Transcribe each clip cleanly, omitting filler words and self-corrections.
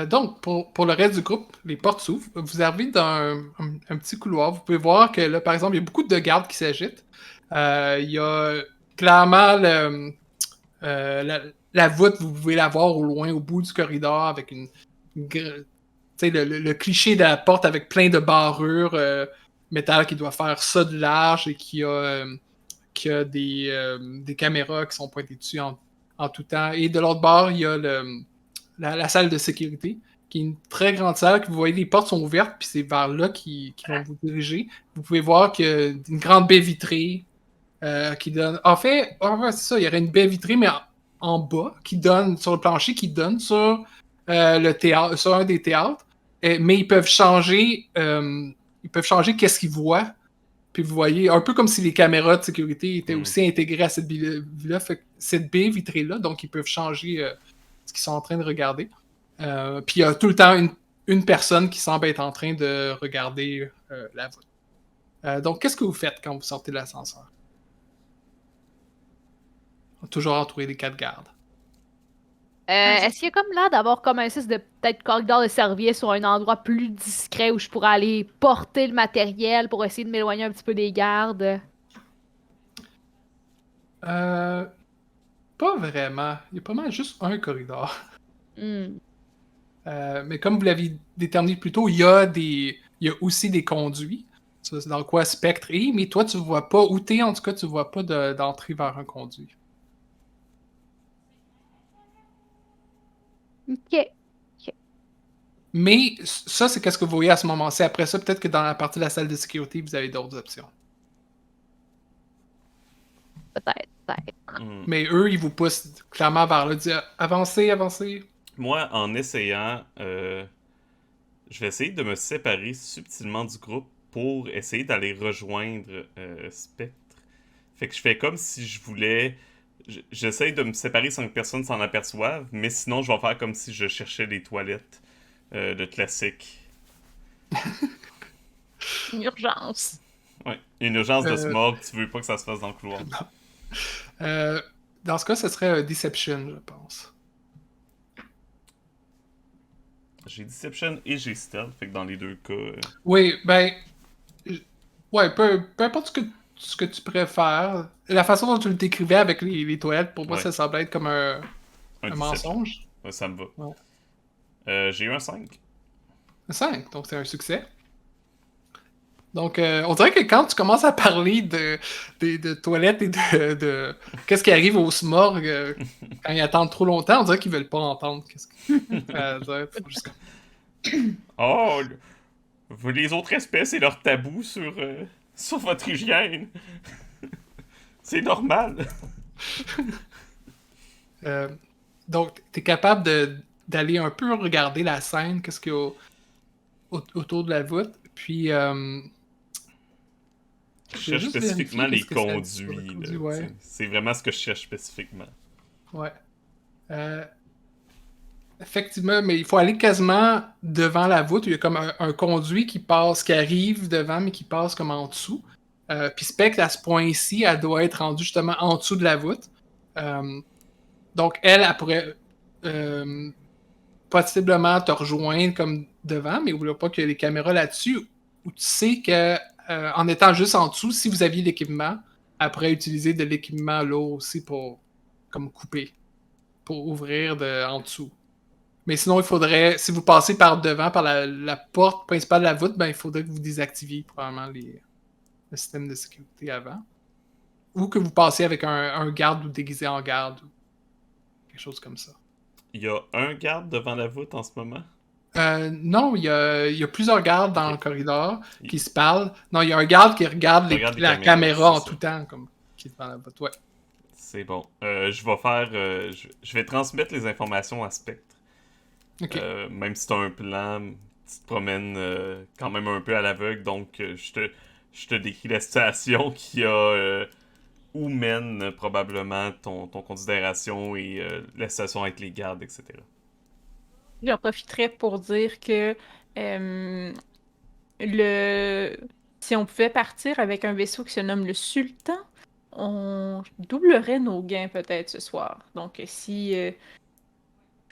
Donc, pour le reste du groupe, les portes s'ouvrent. Vous arrivez dans un petit couloir. Vous pouvez voir que là, par exemple, il y a beaucoup de gardes qui s'agitent. Il y a clairement la voûte, vous pouvez la voir au loin, au bout du corridor, avec tu sais, le cliché de la porte avec plein de barrures métal qui doit faire ça de large et qui a des caméras qui sont pointées dessus en tout temps. Et de l'autre bord, il y a la salle de sécurité, qui est une très grande salle, que vous voyez, les portes sont ouvertes, puis c'est vers là qu'ils vont vous diriger. Vous pouvez voir qu'il y a une grande baie vitrée qui donne... En fait, c'est ça, il y aurait une baie vitrée, mais en bas, qui donne sur le plancher, qui donne sur le théâtre, sur un des théâtres. Mais ils peuvent changer qu'est-ce qu'ils voient. Puis vous voyez, un peu comme si les caméras de sécurité étaient aussi intégrées à cette baie-là. Fait que cette baie vitrée-là, donc ils peuvent changer ce qu'ils sont en train de regarder. Puis il y a tout le temps une personne qui semble être en train de regarder la voûte. Donc, qu'est-ce que vous faites quand vous sortez de l'ascenseur? Toujours entouré des 4 gardes. Est-ce qu'il y a comme là d'avoir comme un espèce de peut-être corridor de service ou un endroit plus discret où je pourrais aller porter le matériel pour essayer de m'éloigner un petit peu des gardes? Pas vraiment. Il y a pas mal juste un corridor. Hmm. Mais comme vous l'aviez déterminé plus tôt, il y a aussi des conduits. Ça, c'est dans quoi Spectre est, mais toi, tu vois pas, où t'es, en tout cas, tu vois pas d'entrée vers un conduit. Ok. Mais ça, c'est qu'est-ce que vous voyez à ce moment-ci. Après ça, peut-être que dans la partie de la salle de sécurité, vous avez d'autres options. Peut-être. Mais eux, ils vous poussent clairement vers là, dire avancez, avancez. Moi, en essayant, je vais essayer de me séparer subtilement du groupe pour essayer d'aller rejoindre Spectre. Fait que je fais comme si je voulais. J'essaye de me séparer sans que personne s'en aperçoive, mais sinon, je vais faire comme si je cherchais les toilettes de classique. Une urgence. Ouais. Une urgence de Euh, smog, tu veux pas que ça se fasse dans le couloir. euh, dans ce cas, ce serait Deception, je pense. J'ai Deception et j'ai Stealth, fait que dans les deux cas. Oui, ben, ouais, peu importe ce que tu préfères. La façon dont tu le décrivais avec les toilettes, pour moi, Ouais, ça semblait être comme un un Deception. mensonge. Ouais, ça me va. Ouais. J'ai eu un 5. 5, donc c'est un succès. Donc, on dirait que quand tu commences à parler de toilettes et de qu'est-ce qui arrive au smorg quand ils attendent trop longtemps, on dirait qu'ils veulent pas entendre. Qu'est-ce que faut juste... Oh, les autres espèces et leur tabou sur votre hygiène. C'est normal. Euh, donc, tu es capable d'aller un peu regarder la scène, qu'est-ce qu'il y a autour de la voûte, puis Je je vais cherche juste vérifier spécifiquement les qu'est-ce que ça dit sur le conduits. Là, conduit, ouais. c'est vraiment ce que je cherche spécifiquement. Ouais. Euh, Effectivement, mais il faut aller quasiment devant la voûte. Il y a comme un conduit qui passe, qui arrive devant, mais qui passe comme en dessous. Puis Spectre, à ce point-ci, elle doit être rendue justement en dessous de la voûte. Euh, donc, elle pourrait possiblement te rejoindre comme devant, mais n'oublie pas qu'il y a les caméras là-dessus, où tu sais que en étant juste en dessous, si vous aviez l'équipement, elle pourrait utiliser de l'équipement là aussi pour comme couper, pour ouvrir en dessous. Mais sinon, il faudrait, si vous passez par devant, par la porte principale de la voûte, ben, il faudrait que vous désactiviez probablement le système de sécurité avant. Ou que vous passiez avec un garde ou déguisé en garde ou quelque chose comme ça. Il y a un garde devant la voûte en ce moment. Non, il y a plusieurs gardes dans Ok. le corridor Il qui se parlent. Non, il y a un garde qui regarde regarde les la caméras, caméra c'est en ça. tout temps, comme qui est devant la voûte. Ouais. C'est bon. Je vais faire. Je vais transmettre les informations à Spectre. Ok. Même si t'as un plan, tu te promènes quand même un peu à l'aveugle, donc je te décris la situation qui a où mène probablement ton considération et la situation avec les gardes, etc. J'en profiterais pour dire que euh, le... si on pouvait partir avec un vaisseau qui se nomme le Sultan, on doublerait nos gains peut-être ce soir. Donc si, je sais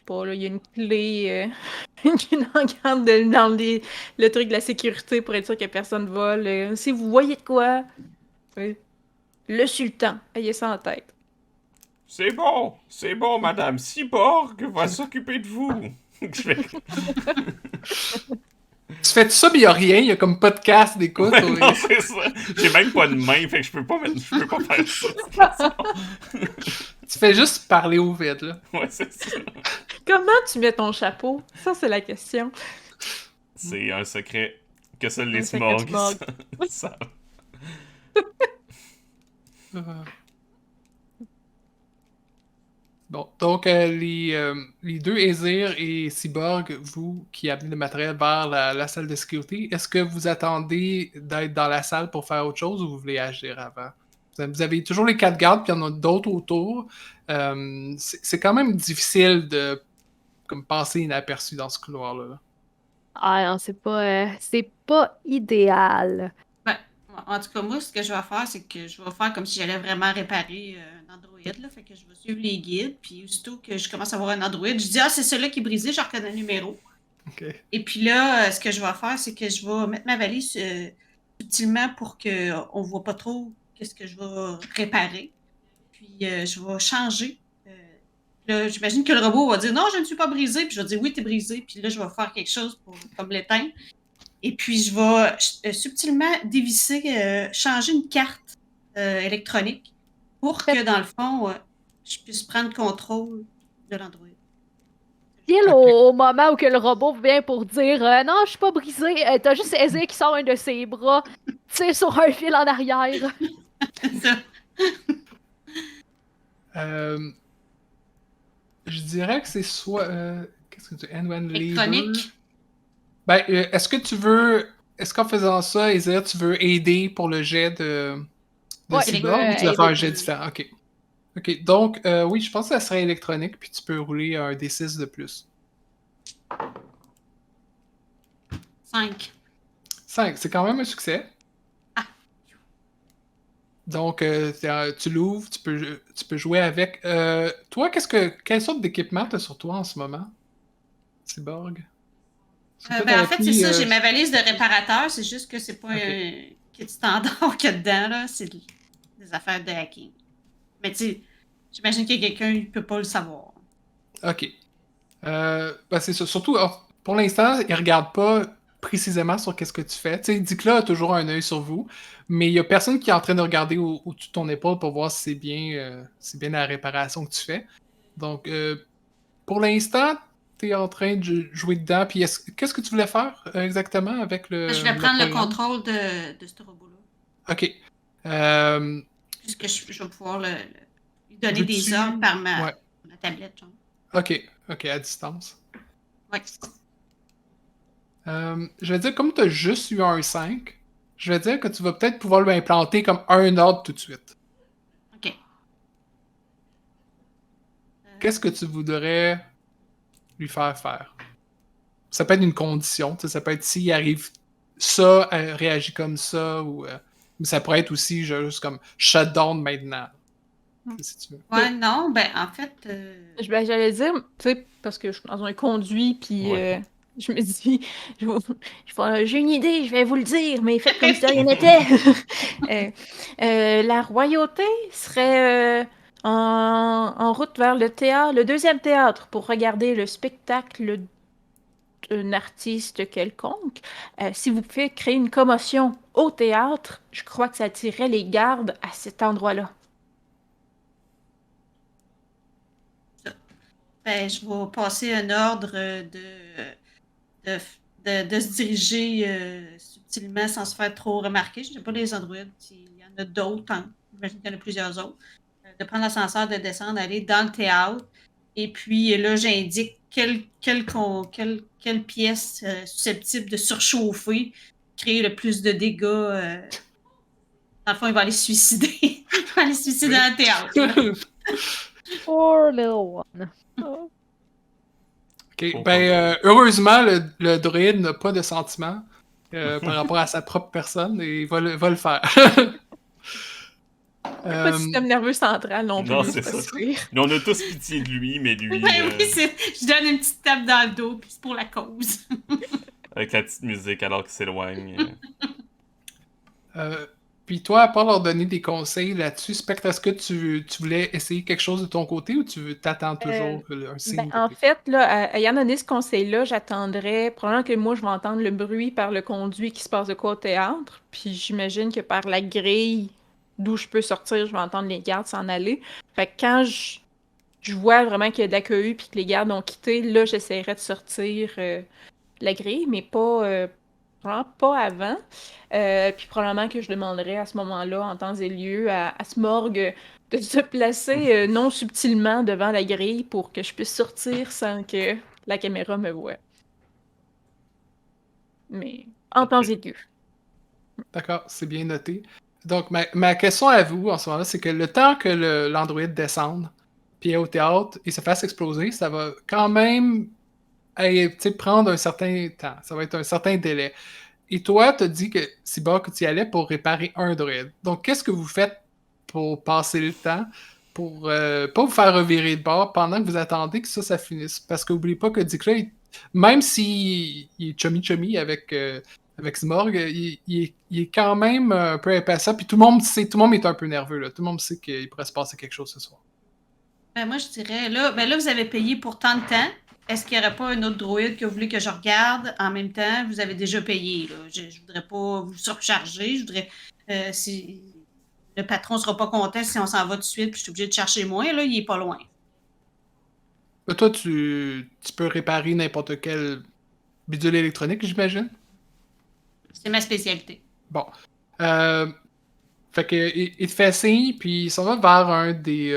pas, là, il y a une clé qui nous regarde dans le truc de la sécurité pour être sûr que personne vole. Si vous voyez de quoi, le Sultan, ayez ça en tête. C'est bon, Madame Cyborg va s'occuper de vous. Je fais... Tu fais ça, mais il y a rien, il y a comme podcast d'écoute. Ouais, non, c'est ça. J'ai même pas de main, fait que je peux pas faire ça. De toute façon. Tu fais juste parler au vide, là. Ouais, c'est ça. Comment tu mets ton chapeau? Ça, c'est la question. C'est un secret que seuls les Un secret Smorgs Smorg. savent. Euh, Bon, donc les deux Aesir et Cyborg, vous qui amenez le matériel vers la salle de sécurité, est-ce que vous attendez d'être dans la salle pour faire autre chose ou vous voulez agir avant? Vous avez toujours les 4 gardes, puis il y en a d'autres autour. C'est quand même difficile de comme, passer inaperçu dans ce couloir-là. Ah non, c'est pas idéal. Ben, en tout cas, moi, ce que je vais faire, c'est que je vais faire comme si j'allais vraiment réparer un androïde, là. Fait que je vais suivre les guides, puis aussitôt que je commence à voir un androïde, je dis « Ah, c'est celui-là qui est brisé, je reconnais le numéro. » OK. Et puis là, ce que je vais faire, c'est que je vais mettre ma valise subtilement pour qu'on ne voit pas trop qu'est-ce que je vais réparer. Puis je vais changer. Là, j'imagine que le robot va dire non, je ne suis pas brisé. Puis je vais dire oui, t'es brisé. Puis là, je vais faire quelque chose pour comme l'éteindre. Et puis je vais subtilement dévisser, changer une carte électronique pour que dans le fond, je puisse prendre contrôle de l'Android. Pile Ok. au moment où que le robot vient pour dire non, je suis pas brisé, t'as juste Aesir qui sort un de ses bras, tire sur un fil en arrière. Ça. Je dirais que c'est soit... qu'est-ce que tu dis? End-one labor? Électronique. Ben, est-ce qu'en faisant ça, Aesir, tu veux aider pour le jet de Ouais, Cyborg je veux ou tu vas faire un aider. jet différent? Ok. Ok, donc, oui, je pense que ça serait électronique, puis tu peux rouler un D6 de plus. 5. 5, c'est quand même un succès. Ah. Donc, tu l'ouvres, tu peux jouer avec. Toi, quelle sorte d'équipement t'as sur toi en ce moment, Cyborg? Parce que toi, Ben, en t'avais fait, pris, c'est ça, j'ai ma valise de réparateur, c'est juste que c'est pas Ok. un kit standard qu'il y a dedans, là, c'est des affaires de hacking. Mais tu sais, j'imagine que quelqu'un ne peut pas le savoir. Ok. Ben c'est ça. Surtout, pour l'instant, il regarde pas précisément sur qu'est-ce que tu fais. Tu sais, Dicla a toujours un œil sur vous, mais il y a personne qui est en train de regarder au-dessus de ton épaule pour voir si c'est bien la réparation que tu fais. Donc, pour l'instant, tu es en train de jouer dedans. Puis, qu'est-ce que tu voulais faire exactement avec Je vais prendre le programme? contrôle de ce robot-là. Ok. Euh, Puisque je vais pouvoir lui donner Veux-tu- des ordres par ma Ouais. tablette, genre. Ok, à distance. Ouais. Je vais dire, comme tu as juste eu un 5, je vais dire que tu vas peut-être pouvoir lui implanter comme un ordre tout de suite. OK. Qu'est-ce que tu voudrais lui faire faire? Ça peut être une condition, tu sais, ça peut être s'il arrive ça, elle réagit comme ça, ou mais ça pourrait être aussi juste comme shutdown maintenant. Si tu veux. Ouais, non, ben en fait, J'allais dire, tu sais, parce que je suis dans un conduit, puis Ouais. je me dis, j'ai une idée, je vais vous le dire, mais faites comme si de rien n'était. La royauté serait en route vers le théâtre, le deuxième théâtre, pour regarder le spectacle d'un artiste quelconque. Si vous pouvez créer une commotion au théâtre, je crois que ça attirerait les gardes à cet endroit-là. ben, je vais passer un ordre de, de se diriger subtilement sans se faire trop remarquer. Je ne sais pas les androïdes, s'il y en a d'autres, hein. J'imagine qu'il y en a plusieurs autres. De prendre l'ascenseur, de descendre, aller dans le théâtre. Et puis là, j'indique quelle pièce susceptible de surchauffer, créer le plus de dégâts. Dans le fond, il va aller se suicider. Il va aller se suicider dans le théâtre. Là. Poor little one. Ok, Faut heureusement, le druide n'a pas de sentiments par rapport à sa propre personne et il va le faire. Pas de système nerveux central non plus, Non, c'est c'est pas ça. si pire. Mais on a tous pitié de lui, mais lui, Ben oui, je donne une petite tape dans le dos, puis c'est pour la cause. avec la petite musique alors qu'il s'éloigne. Puis toi, à part leur donner des conseils là-dessus, Spectre, est-ce que tu voulais essayer quelque chose de ton côté ou tu t'attends toujours un signe En de fait, là, ayant donné ce conseil-là, j'attendrais probablement que moi, je vais entendre le bruit par le conduit qui se passe de quoi au théâtre. Puis j'imagine que par la grille d'où je peux sortir, je vais entendre les gardes s'en aller. Fait que quand je vois vraiment qu'il y a de la cohue puis que les gardes ont quitté, là, j'essaierai de sortir la grille, mais vraiment pas avant. Puis probablement que je demanderais à ce moment-là, en temps et lieu, à Smorg de se placer non subtilement devant la grille pour que je puisse sortir sans que la caméra me voie. Mais en temps et lieu. D'accord, c'est bien noté. Donc, ma question à vous en ce moment-là, c'est que le temps que l'androïde descende, puis est au théâtre et se fasse exploser, ça va quand même prendre un certain temps. Ça va être un certain délai. Et toi, t'as dit que Cyborg, que tu y allais pour réparer un droïde. Donc, qu'est-ce que vous faites pour passer le temps, pour pas vous faire revirer de bord pendant que vous attendez que ça finisse? Parce que n'oubliez pas que Dick là, même s'il est chummy avec Smorg, il est quand même un peu impatient. Puis tout le monde sait, tout le monde est un peu nerveux. Là. Tout le monde sait qu'il pourrait se passer quelque chose ce soir. Ben moi, je dirais, là, vous avez payé pour tant de temps. Est-ce qu'il n'y aurait pas un autre droïde que vous voulez que je regarde en même temps? Vous avez déjà payé, là. Je ne voudrais pas vous surcharger. Je voudrais, si le patron ne sera pas content si on s'en va tout de suite, puis je suis obligée de chercher moins, là, il est pas loin. Toi, tu peux réparer n'importe quel bidule électronique, j'imagine? C'est ma spécialité. Bon. Fait que il te fait signe, puis il s'en va vers un des...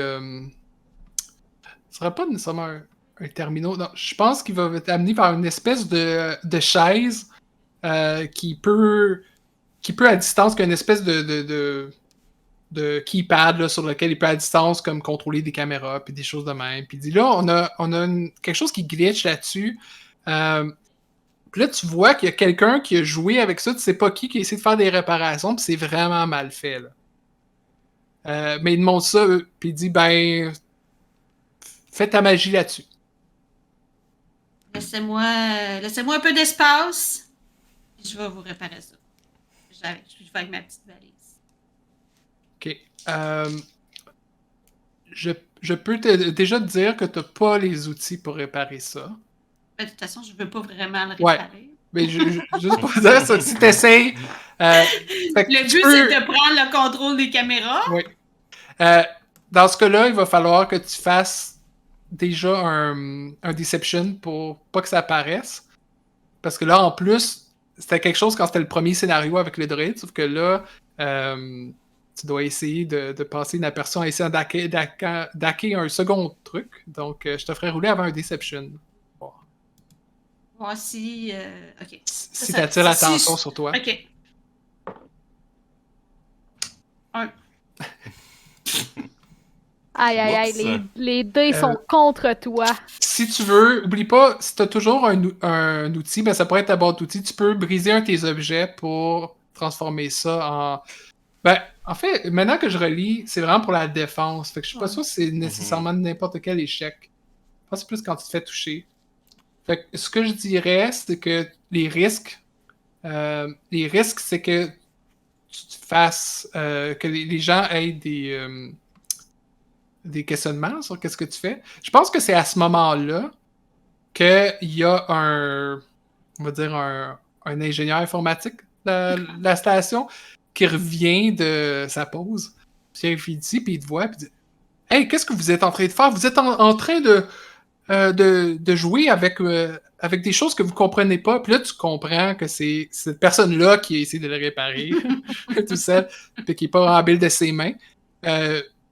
ce serait pas nécessairement un terminal. Non, je pense qu'il va t'amener vers une espèce de chaise qui peut à distance, qu'une espèce de keypad là, sur lequel il peut à distance comme contrôler des caméras puis des choses de même. Puis il dit là, on a quelque chose qui glitch là-dessus. Puis là, tu vois qu'il y a quelqu'un qui a joué avec ça, tu sais pas qui a essayé de faire des réparations, puis c'est vraiment mal fait. Là. Mais il demande ça, puis il dit ben, fais ta magie là-dessus. Laissez-moi un peu d'espace, puis je vais vous réparer ça. Je vais avec ma petite valise. Ok. Je peux déjà te dire que t'as pas les outils pour réparer ça. Ben, de toute façon, je veux pas vraiment le Ouais. réparer. Mais juste pour dire ça, si t'essayes... Le but, c'est de prendre le contrôle des caméras. Oui. Dans ce cas-là, il va falloir que tu fasses déjà un Deception pour pas que ça apparaisse. Parce que là, en plus, c'était quelque chose quand c'était le premier scénario avec le droïde, sauf que là, tu dois essayer de passer inaperçu en essayant d'hacker un second truc. Donc, je te ferai rouler avant un Deception. Bon. Voici. OK. Si t'attires l'attention sur toi. OK. 1. Aïe, les dés sont contre toi. Si tu veux, oublie pas, si t'as toujours un outil, ben ça pourrait être ta boîte d'outils, tu peux briser un de tes objets pour transformer ça en... Ben, en fait, maintenant que je relis, c'est vraiment pour la défense. Fait que je suis pas sûr que c'est nécessairement n'importe quel échec. Je pense que c'est plus quand tu te fais toucher. Fait que ce que je dirais, c'est que les risques, c'est que tu te fasses, que les gens aient des questionnements sur qu'est-ce que tu fais. Je pense que c'est à ce moment-là qu'il y a on va dire un ingénieur informatique de la station qui revient de sa pause. Puis il dit, puis il te voit, puis il dit « Hey, qu'est-ce que vous êtes en train de faire? Vous êtes en train de jouer avec des choses que vous comprenez pas. » Puis là, tu comprends que c'est cette personne-là qui a essayé de le réparer tout seul, puis qui n'est pas en build de ses mains.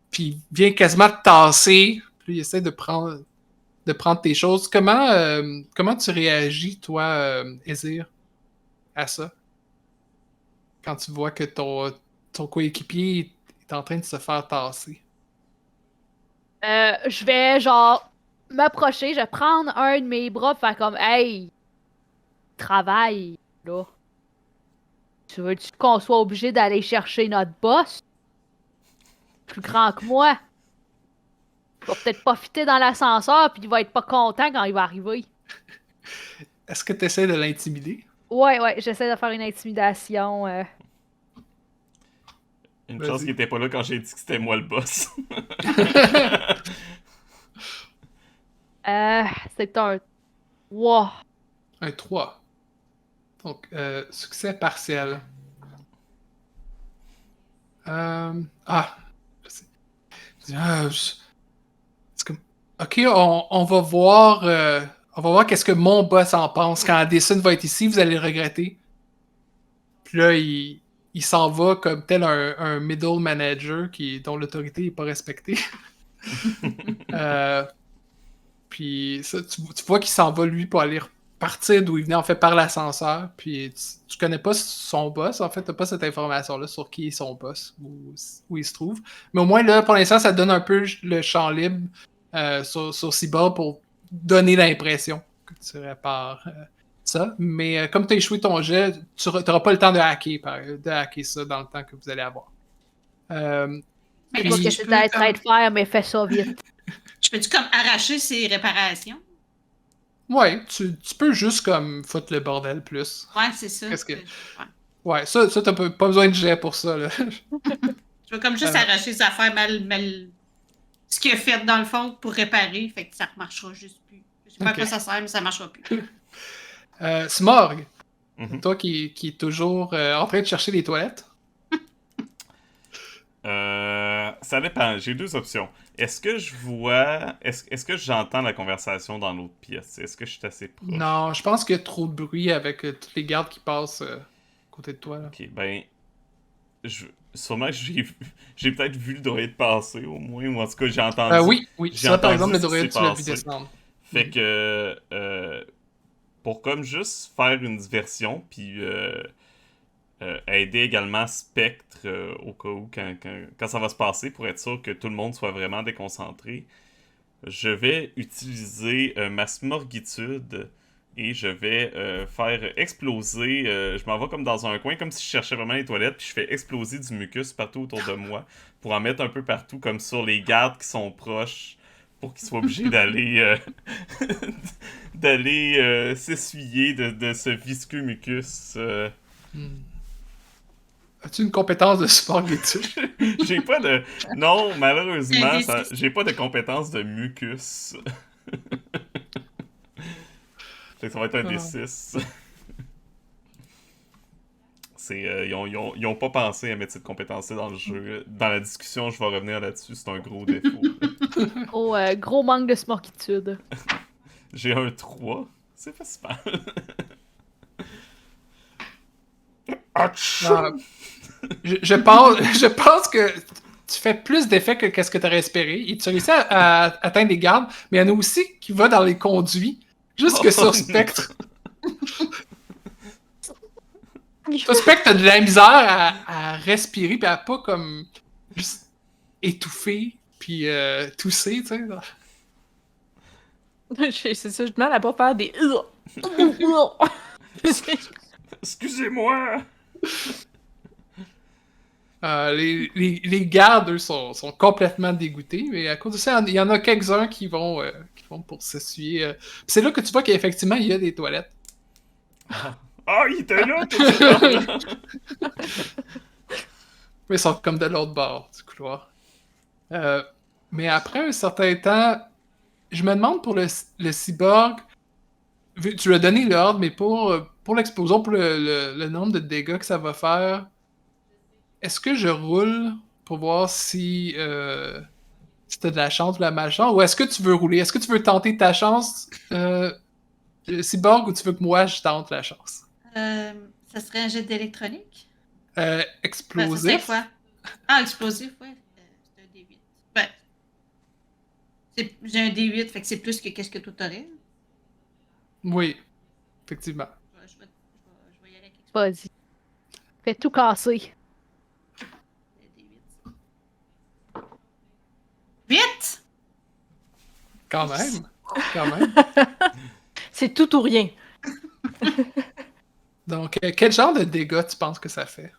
Puis il vient quasiment te tasser, puis il essaie de prendre tes choses. Comment tu réagis, toi, Ezir, à ça? Quand tu vois que ton coéquipier est en train de se faire tasser. Je vais genre m'approcher, je vais prendre un de mes bras, faire comme, hey, travaille, là. Tu veux-tu qu'on soit obligé d'aller chercher notre boss? Plus grand que moi. Il va peut-être pas fitter dans l'ascenseur, puis il va être pas content quand il va arriver. Est-ce que tu essaies de l'intimider? Ouais, j'essaie de faire une intimidation. Une Vas-y. chance qu'il était pas là quand j'ai dit que c'était moi le boss. C'est un... Wow. Un 3. Donc, succès partiel. Je sais. C'est comme... Ok, on va voir... on va voir qu'est-ce que mon boss en pense. Quand Addison va être ici, vous allez le regretter. Puis là, il s'en va comme tel un middle manager dont l'autorité n'est pas respectée. Puis ça, tu vois qu'il s'en va, lui, pour aller partir d'où il venait, en fait, par l'ascenseur. Puis tu connais pas son boss, en fait, t'as pas cette information-là sur qui est son boss, où il se trouve. Mais au moins, là, pour l'instant, ça donne un peu le champ libre sur Cyborg pour donner l'impression que tu répares ça. Mais comme tu as échoué ton jet, tu n'auras pas le temps de hacker ça dans le temps que vous allez avoir. Mais Je est-ce vois que que je c'est peux d'être comme- de faire, mais fais ça vite. Je peux-tu comme arracher ces réparations? Ouais, tu peux juste comme foutre le bordel plus. Ouais, c'est ça. Qu'est-ce que- Ouais. Ouais, ça t'as pas besoin de jet pour ça, là. Je veux comme juste arracher ses affaires mal... Ce qu'il a fait dans le fond pour réparer, fait que ça ne marchera juste plus. Je sais pas à Ok. quoi ça sert, mais ça marchera plus. Smorg, Mhm. toi qui est toujours en train de chercher les toilettes. Ça dépend. J'ai deux options. Est-ce que je vois... Est-ce que j'entends la conversation dans l'autre pièce? Est-ce que je suis assez proche? Non, je pense qu'il y a trop de bruit avec tous les gardes qui passent à côté de toi, là. Ok, ben... Sûrement que j'ai peut-être vu le droïde passer, au moins, ou en tout cas, j'ai entendu... Oui, j'ai ça par entendu exemple, le ce qui droïde, s'est tu l'as vu passé. descendre. Fait que... pour comme juste faire une diversion, puis... aider également Spectre au cas où, quand ça va se passer, pour être sûr que tout le monde soit vraiment déconcentré, je vais utiliser ma smorgitude et je vais faire exploser. Je m'en vais comme dans un coin, comme si je cherchais vraiment les toilettes, puis je fais exploser du mucus partout autour de moi pour en mettre un peu partout, comme sur les gardes qui sont proches, pour qu'ils soient obligés d'aller s'essuyer de ce visqueux mucus. As-tu une compétence de smorgitude? J'ai pas de... Non, malheureusement, Un D6. j'ai pas de compétence de mucus. Fait que ça va être un D6. Ils ont pas pensé à mettre cette compétence-là dans le jeu. Dans la discussion, je vais revenir là-dessus, c'est un gros défaut. Gros manque de smorkitude. J'ai un 3. C'est pas super. Je pense que tu fais plus d'effets que ce que tu aurais espéré. Et tu réussis à atteindre les gardes, mais il y en a aussi qui va dans les conduits, jusque Oh, sur non. Spectre. Toi, Spectre, t'as de la misère à respirer, puis à pas comme juste étouffer, puis tousser, tu sais. C'est ça, je demande à pas faire des... Excusez-moi! Les gardes, eux, sont complètement dégoûtés, mais à cause de ça, il y en a quelques-uns qui vont pour s'essuyer. Puis c'est là que tu vois qu'effectivement, il y a des toilettes. Ah, il était là, tout ce temps-là! Mais ils sont comme de l'autre bord du couloir. Mais après un certain temps, je me demande pour le cyborg, tu lui as donné l'ordre, mais pour l'explosion, pour le nombre de dégâts que ça va faire, est-ce que je roule pour voir si t'as de la chance ou de la malchance, ou est-ce que tu veux rouler? Est-ce que tu veux tenter ta chance, cyborg, ou tu veux que moi je tente la chance? Ça serait un jet d'électronique? Ça serait Explosif? quoi? Ah, explosif, ouais. C'est un D8. Ben, j'ai un D8, fait que c'est plus que qu'est-ce que toi t'aurais. Oui, effectivement. Je vais y aller avec Vas-y. Fais tout casser. le D8. 8! Quand même. quand même. C'est tout ou rien. Donc, quel genre de dégâts tu penses que ça fait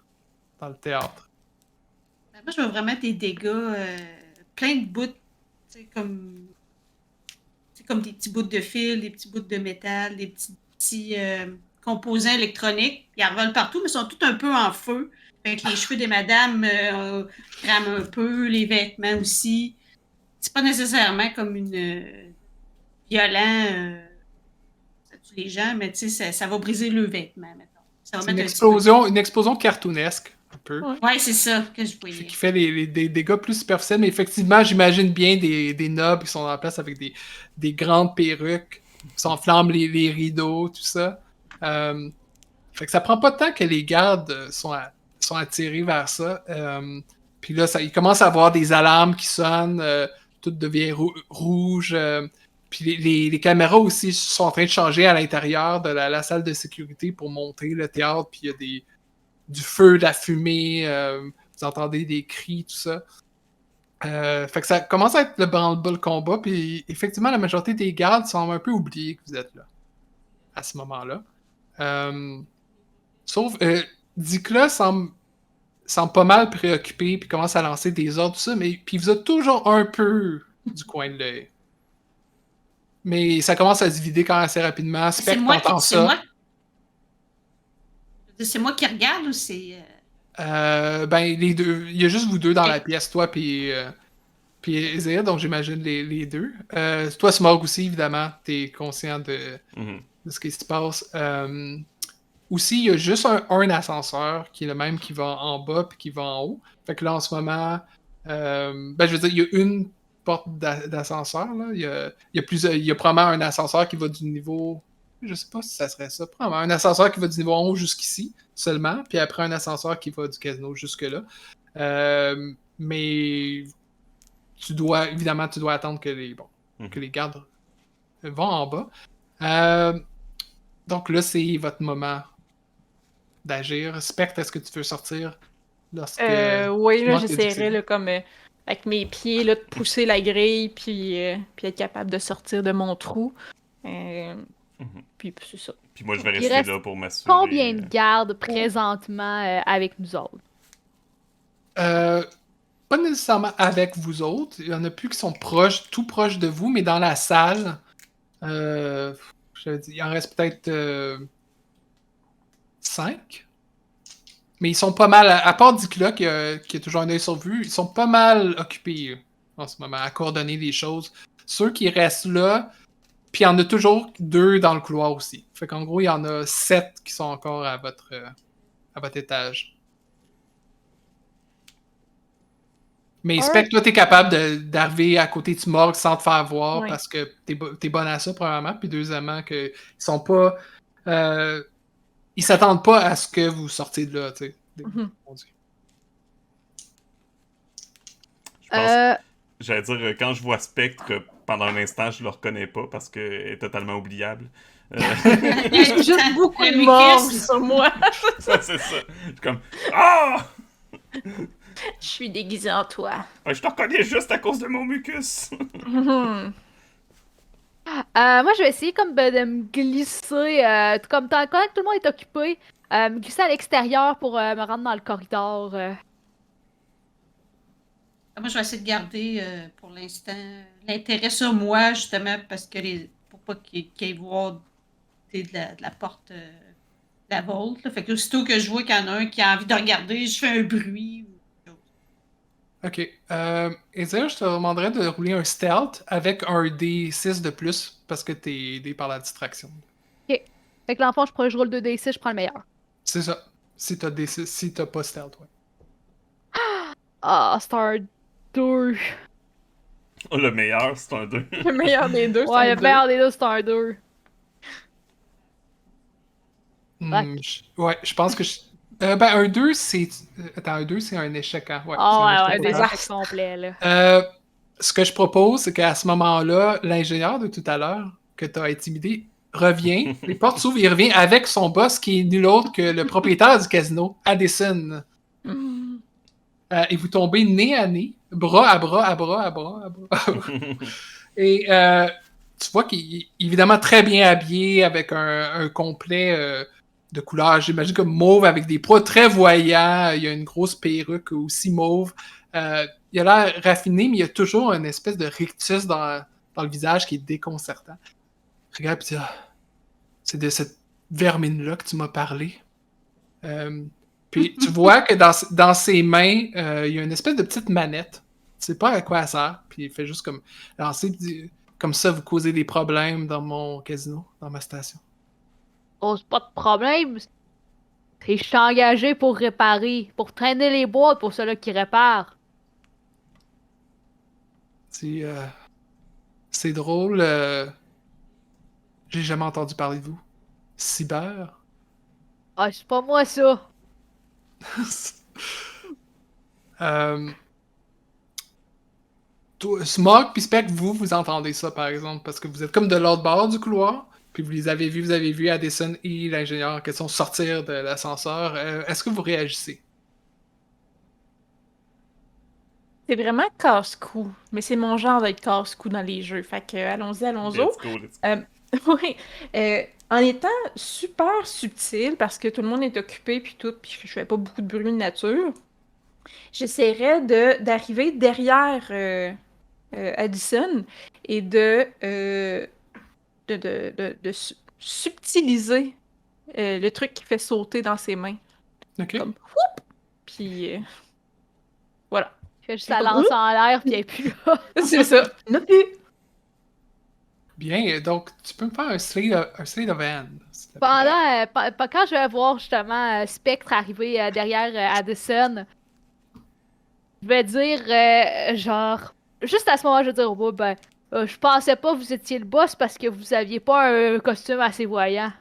dans le théâtre? Ben, moi, je veux vraiment des dégâts, plein de bouts, tu sais, comme des petits bouts de fil, des petits bouts de métal, des petits composants électroniques. Ils en volent partout, mais ils sont tous un peu en feu. Fait que les cheveux des madames crament un peu, les vêtements aussi. C'est pas nécessairement comme une violent, ça tue les gens, mais tu sais, ça va briser le vêtement, mettons. Ça va C'est une mettre un petit peu explosion cartoonesque, un peu. Ouais. Ouais, c'est ça que je Ce voyais. qui fait des dégâts plus superficiels, mais effectivement, j'imagine bien des nobles qui sont en place avec des grandes perruques, qui s'enflamment les rideaux, tout ça. Fait que ça prend pas de temps que les gardes sont attirés vers ça. Puis là, il commence à avoir des alarmes qui sonnent, tout devient rouge. Puis les caméras aussi sont en train de changer à l'intérieur de la salle de sécurité pour monter le théâtre. Puis il y a du feu, de la fumée, vous entendez des cris, tout ça. Fait que ça commence à être le branle-bas combat. Puis effectivement, la majorité des gardes semblent un peu oublier que vous êtes là à ce moment-là. Sauf, Dicla semble pas mal préoccupé, puis commence à lancer des ordres, tout ça, mais puis vous êtes toujours un peu du coin de l'œil. Mais ça commence à se vider quand même assez rapidement. Spectre entend ça. C'est moi qui regarde ou c'est. Ben, les deux. Il y a juste vous deux dans la pièce, toi puis Ezra, donc j'imagine les deux. Toi, Smog aussi, évidemment, t'es conscient de ce qui se passe. Aussi, il y a juste un ascenseur qui est le même qui va en bas puis qui va en haut. Fait que là, en ce moment, ben, je veux dire, il y a une porte d'ascenseur. Là. Il y a probablement un ascenseur qui va du niveau. Je sais pas si ça serait ça. Probablement un ascenseur qui va du niveau en haut jusqu'ici seulement. Puis après, un ascenseur qui va du casino jusque-là. Mais évidemment, tu dois attendre que les gardes vont en bas. Donc là, c'est votre moment d'agir. Spectre, est-ce que tu veux sortir lorsque... Oui, là, Smog t'a dit que j'essaierais, c'est- là, comme avec mes pieds, là, de pousser la grille, puis être capable de sortir de mon trou. Puis c'est ça. Puis moi, je vais Il rester reste là pour m'assurer. Combien de gardes présentement avec nous autres? Pas nécessairement avec vous autres. Il y en a plus qui sont tout proches de vous, mais dans la salle, il en reste peut-être 5. Mais ils sont pas mal, à part Dicla qui a toujours un œil sur vue, ils sont pas mal occupés en ce moment à coordonner les choses. Ceux qui restent là, puis il y en a toujours 2 dans le couloir aussi. Fait qu'en gros, il y en a 7 qui sont encore à votre étage. Mais Spectre, toi, t'es capable d'arriver à côté du morgue sans te faire voir parce que t'es bonne à ça, premièrement. Puis deuxièmement, qu'ils sont pas... ils s'attendent pas à ce que vous sortiez de là, tu sais. Je pense... J'allais dire, quand je vois Spectre, que pendant un instant, je le reconnais pas parce qu'elle est totalement oubliable. J'ai juste beaucoup de morts sur moi. Ça, c'est ça. Je suis comme... Ah! Je suis déguisée en toi. Je te reconnais juste à cause de mon mucus. Moi, je vais essayer comme de me glisser, comme quand tout le monde est occupé, me glisser à l'extérieur pour me rendre dans le corridor. Moi, je vais essayer de garder pour l'instant l'intérêt sur moi, justement, parce que pour pas qu'ils aillent voir de la porte de la volte. Là. Fait que aussitôt que je vois qu'il y en a un qui a envie de regarder, je fais un bruit. Ok. Ezra, je te demanderais de rouler un stealth avec un D6 de plus parce que t'es aidé par la distraction. Ok. Fait que l'enfant, je roule 2d6, je prends le meilleur. C'est ça. Si t'as D6, si t'as pas stealth, ouais. Ah, Star 2. Oh, le meilleur, c'est un 2. Le meilleur des deux, c'est Ouais, un le meilleur des deux, Star 2. Ouais, je pense que ben, un 2, c'est... Attends, un 2, c'est un échec, hein? Ouais, Ah, c'est un ouais, échec des total. échecs complets, là. Ce que je propose, c'est qu'à ce moment-là, l'ingénieur de tout à l'heure, que tu as intimidé, revient, les portes s'ouvrent, il revient avec son boss, qui est nul autre que le propriétaire du casino, Addison. Et vous tombez nez à nez, bras à bras à bras à bras à bras. Et tu vois qu'il est évidemment très bien habillé avec un complet de couleur, j'imagine comme mauve, avec des poids très voyants. Il y a une grosse perruque aussi mauve. Il a l'air raffiné, mais il y a toujours une espèce de rictus dans le visage qui est déconcertant. Regarde, puis c'est de cette vermine-là que tu m'as parlé. Puis tu vois que dans ses mains, il y a une espèce de petite manette. Tu sais pas à quoi elle sert. Puis il fait juste comme lancer, puis comme ça, vous causez des problèmes dans mon casino, dans ma station. Pose pas de problème. Je suis engagé pour réparer, pour traîner les boîtes pour ceux-là qui réparent. C'est drôle. J'ai jamais entendu parler de vous. Cyber? Ah, c'est pas moi ça. euh, Smog puis Spec, vous entendez ça par exemple, parce que vous êtes comme de l'autre bord du couloir, puis vous avez vu Addison et l'ingénieur en question sortir de l'ascenseur. Est-ce que vous réagissez? C'est vraiment casse-cou, mais c'est mon genre d'être casse-cou dans les jeux. Fait que allons-y. Let's go, let's go. Oui, en étant super subtil, parce que tout le monde est occupé puis tout, puis je fais pas beaucoup de bruit de nature, j'essaierais d'arriver derrière Addison et subtiliser le truc qui fait sauter dans ses mains. Ok. Comme whoop! Puis voilà. Je fais juste la lance en l'air pis elle est plus là. C'est ça. Non plus. Bien, donc tu peux me faire un slate of hand. s'il te plaît. Quand je vais voir justement Spectre arriver derrière Addison, je vais dire genre juste à ce moment je vais dire oh, ben je pensais pas que vous étiez le boss parce que vous aviez pas un costume assez voyant.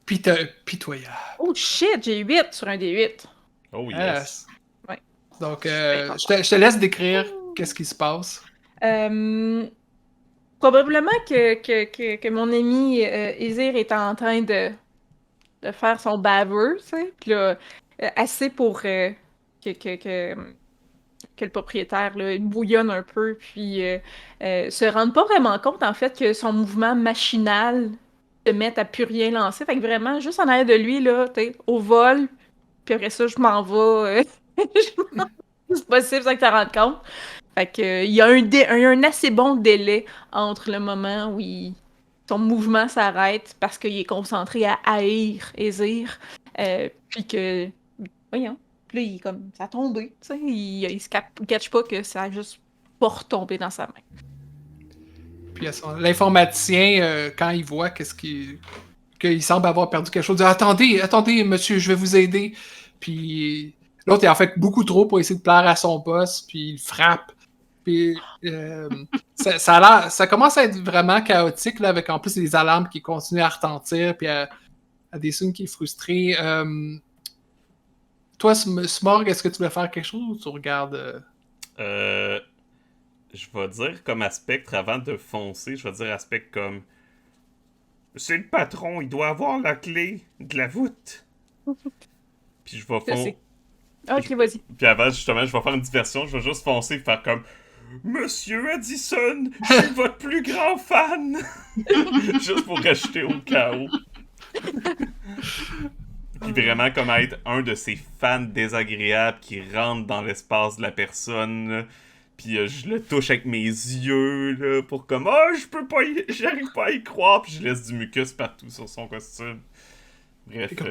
Pitoyable. Oh shit, j'ai 8 sur un D8. Oh yes. Yes. Ouais. Donc, bien je te laisse décrire qu'est-ce qui se passe. Probablement que mon ami Izir est en train de faire son baveux, tu sais. Puis là, assez pour que le propriétaire là, bouillonne un peu, puis se rende pas vraiment compte, en fait, que son mouvement machinal se met à plus rien lancer. Fait que vraiment, juste en arrière de lui, là, tu sais, au vol, puis après ça, je m'en vais. Je m'en vais le plus possible sans que tu te rendes compte. Fait que, il y a un assez bon délai entre le moment où son mouvement s'arrête parce qu'il est concentré à haïr Ezir, puis que, voyons, puis là, il est comme, ça a tombé, tu sais, il se catch pas que ça a juste pas retombé dans sa main. Puis l'informaticien, quand il voit qu'il semble avoir perdu quelque chose, dit attendez, monsieur, je vais vous aider. Puis l'autre, il en fait beaucoup trop pour essayer de plaire à son boss, puis il frappe. Puis ça commence à être vraiment chaotique, là, avec en plus des alarmes qui continuent à retentir, puis à des signes qui est frustré. Toi, Smorg, est-ce que tu veux faire quelque chose ou tu regardes... Je vais dire comme à Spectre avant de foncer, je vais dire à Spectre comme c'est le patron, il doit avoir la clé de la voûte. Puis je vais foncer. Ok, vas-y. Puis avant, justement, je vais faire une diversion, je vais juste foncer et faire comme Monsieur Addison, je suis votre plus grand fan! Juste pour rajouter au chaos. Puis vraiment comme être un de ces fans désagréables qui rentrent dans l'espace de la personne. Puis je le touche avec mes yeux là, pour comme je peux pas j'arrive pas à y croire. Puis je laisse du mucus partout sur son costume. Bref. Comme,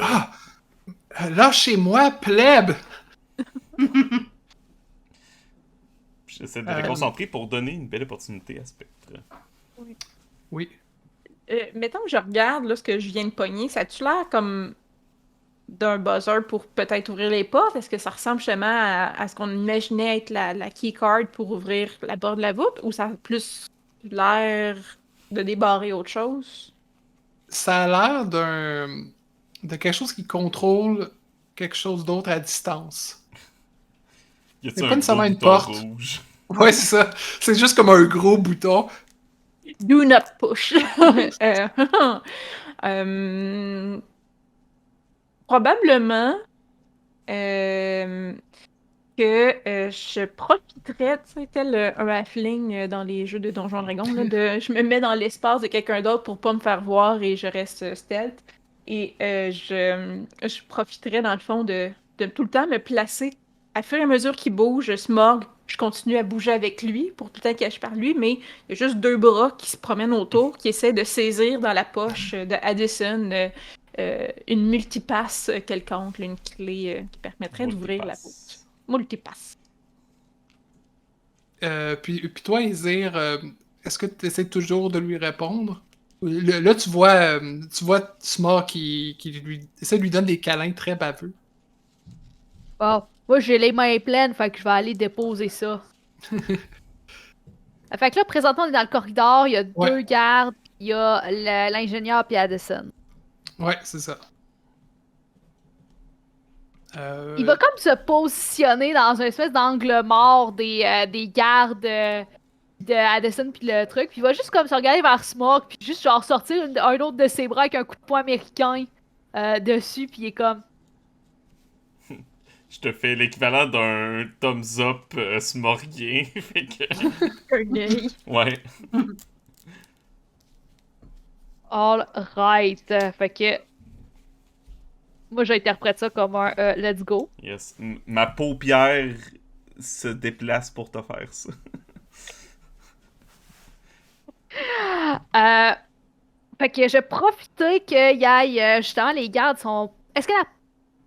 lâchez-moi, plèbe! J'essaie de me concentrer pour donner une belle opportunité à Spectre. Oui. Mettons que je regarde là, ce que je viens de pogner, ça a-tu l'air comme d'un buzzer pour peut-être ouvrir les portes? Est-ce que ça ressemble justement à ce qu'on imaginait être la keycard pour ouvrir la porte de la voûte? Ou ça a plus l'air de débarrer autre chose? Ça a l'air de quelque chose qui contrôle quelque chose d'autre à distance. Y a-t-il C'est un pas nécessairement gros une bouton porte. rouge? Ouais, c'est ça. C'est juste comme un gros bouton. Do not push. Probablement que que je profiterais, tu sais, tel un halfling dans les jeux de Donjons Dragons, là, je me mets dans l'espace de quelqu'un d'autre pour pas me faire voir et je reste stealth. Et je profiterais, dans le fond, de tout le temps me placer. À fur et à mesure qu'il bouge, Smog, je continue à bouger avec lui pour tout le temps qu'il par lui, mais il y a juste deux bras qui se promènent autour, qui essaient de saisir dans la poche de Addison une multipasse quelconque, là, une clé qui permettrait d'ouvrir la porte. Multipasse. Puis toi, Izir, est-ce que tu essaies toujours de lui répondre? Là, tu vois Smar qui lui essaie de lui donner des câlins très baveux. Bon, moi j'ai les mains pleines, fait que je vais aller déposer ça. Fait que là, présentement, on est dans le corridor, il y a Ouais. deux gardes, il y a l'ingénieur puis Addison. Ouais, c'est ça. Il va comme se positionner dans une espèce d'angle mort des gardes de Addison puis le truc, puis il va juste comme se regarder vers Smog, puis juste genre sortir un autre de ses bras avec un coup de poing américain dessus, puis il est comme... Je te fais l'équivalent d'un thumbs up smorguien. Fait que... Ouais. All right. Fait que... Moi, j'interprète ça comme un let's go. Yes. Ma paupière se déplace pour te faire ça. Fait que je profitais qu'il y ait justement les gardes sont. Est-ce que la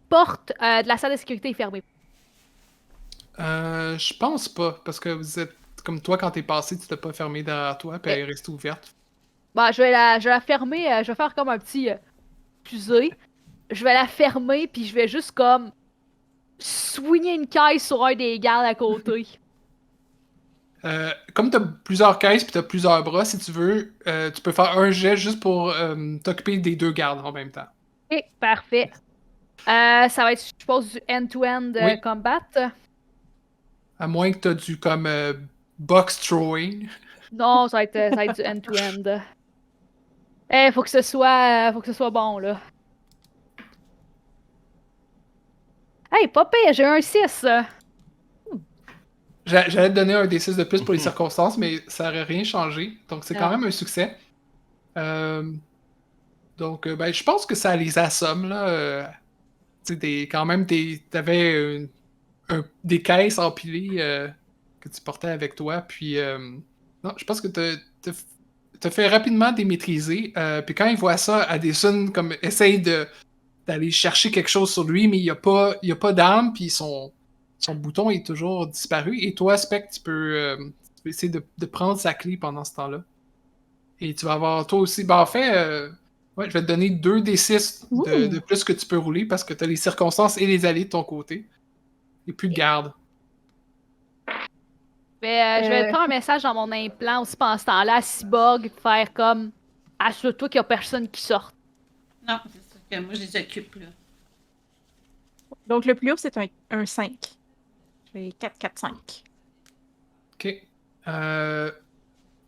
porte de la salle de sécurité est fermée? Je pense pas, parce que vous êtes comme toi quand t'es passé, tu t'as pas fermé derrière toi, puis elle est restée ouverte. Bah, je vais la fermer. Je vais faire comme un petit fusée. Je vais la fermer, puis je vais juste comme swinger une caisse sur un des gardes à côté. Comme t'as plusieurs caisses puis t'as plusieurs bras, si tu veux, tu peux faire un jet juste pour t'occuper des deux gardes en même temps. Ok, parfait. Ça va être, je pense, du end-to-end Oui. combat. À moins que t'as du comme box throwing. Non, ça va être du end-to-end. Faut que ce soit bon, là. Hey, pas pire, j'ai un 6. J'allais te donner un D6 de plus pour les circonstances, mais ça aurait rien changé. Donc c'est quand même un succès. Donc ben, je pense que ça les assomme là. Tu sais, quand même, t'avais des caisses empilées que tu portais avec toi. Puis non, je pense que t'as fait rapidement démaîtriser. Puis quand il voit ça, Addison comme essaye d'aller chercher quelque chose sur lui, mais il y a pas d'arme, puis son bouton est toujours disparu. Et toi, Spec, tu peux essayer de prendre sa clé pendant ce temps-là. Et tu vas avoir toi aussi. Ben en fait, ouais, je vais te donner 2d6 de plus que tu peux rouler parce que tu as les circonstances et les alliés de ton côté. Et plus de garde. Je vais prendre un message dans mon implant aussi pendant ce temps-là à Cyborg, faire comme assure-toi qu'il y a personne qui sorte. Non, c'est ça que moi, je les occupe, là. Donc, le plus haut, c'est un 5. J'ai 4, 4, 5. Ok.